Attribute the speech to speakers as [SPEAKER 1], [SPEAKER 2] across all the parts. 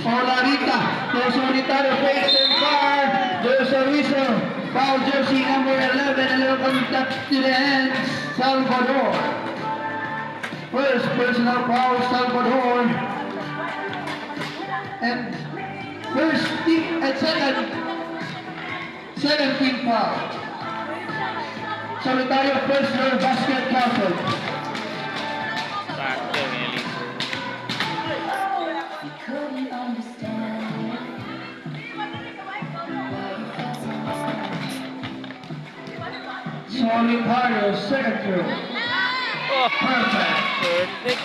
[SPEAKER 1] Olarita. There's Solitario face and fire. There's a whistle. Foul jersey number 11. A little contact to the hands. Salvador. First personal foul, Salvador. And first team and second team foul. Solitario first row basket counted.
[SPEAKER 2] Sakto yung Elise.
[SPEAKER 1] Solitario second row.
[SPEAKER 2] Oh,
[SPEAKER 1] Perfect.
[SPEAKER 2] perfect.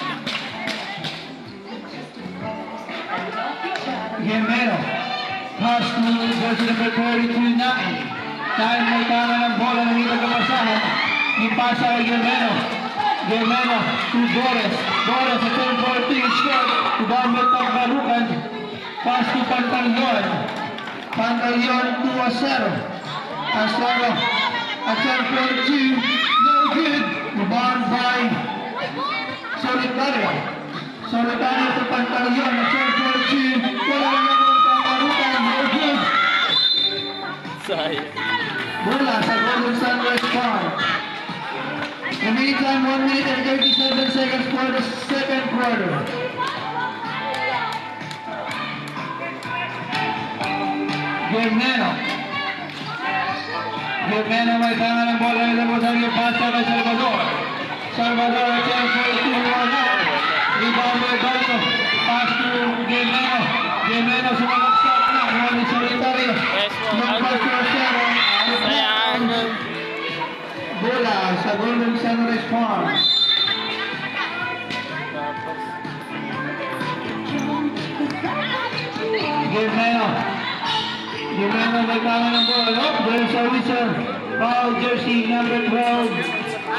[SPEAKER 1] Guerrero. Pass to jersey number 32, Nain. Nain may tama ng bola na hindi magkapasahan. Ipasa kay Guerrero. Guerrero to Boris. Boris at 10-14 short. Gamit ang balukan. Pass to Pantaleon. Pantaleon 2-0. Asaro. At 10-42. No good. Rebound by Solitario. Solitario to Pantaleon at 10-42. Wala naman ang balukan. No good.
[SPEAKER 2] Sayang.
[SPEAKER 1] Bola sa Golden Sunrise Farm. In the meantime, 1 minute and 37 seconds for the second quarter. Guerrero. Guerrero may tama ng bola ng Rosario pasa kay Salvador. Salvador at 10-42 wala. Rebound by Balto. Pass to Guerrero. Guerrero sumalagsak na. Wala ni Solitario. Number 2-0.
[SPEAKER 2] Sayang.
[SPEAKER 1] Bola sa Golden Sunrise Farm. Guerrero. Guerrero may tama ng bola. Oh, there's a whistle. Foul jersey number 12.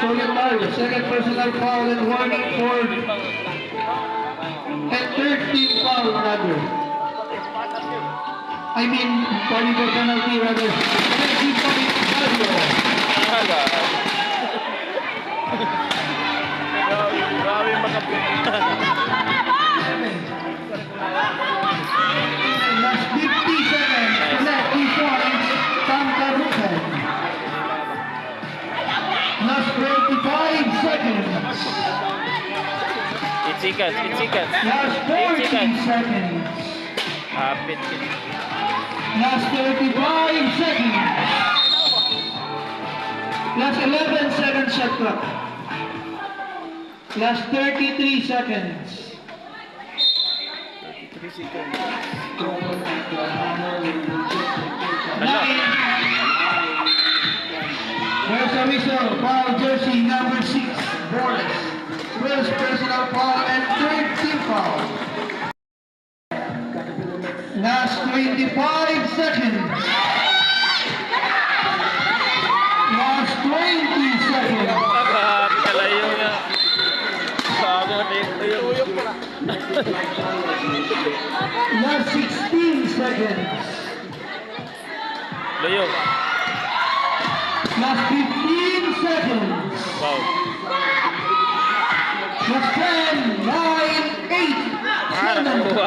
[SPEAKER 1] Solitario. Second personal foul and warning for and third team foul rather. I mean, calling for penalty rather. Third team foul in Fabio.
[SPEAKER 2] Grabe yung magkapitan.
[SPEAKER 1] Last 50 seconds. Collect 2 points. Santa Rupen. Last 25 seconds.
[SPEAKER 2] Itsikas, itsikas.
[SPEAKER 1] Last 40 seconds.
[SPEAKER 2] Kapit.
[SPEAKER 1] Last 35 seconds. Last 11 seconds shot clock. Last 33 seconds.
[SPEAKER 2] 3 seconds.
[SPEAKER 1] Nine. There's a whistle. Foul jersey number 6. Boris. First personal foul and third team foul. Last 25 seconds. Last 20 seconds.
[SPEAKER 2] Grabe kalayo nga. Grabe na tuyok pala.
[SPEAKER 1] Last 16 seconds.
[SPEAKER 2] Layo.
[SPEAKER 1] Last 15 seconds.
[SPEAKER 2] Wow.
[SPEAKER 1] Last 10, 9, 8, 7, 6,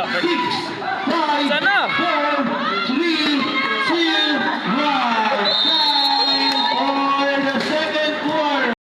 [SPEAKER 1] 5,
[SPEAKER 2] Sana?
[SPEAKER 1] 4,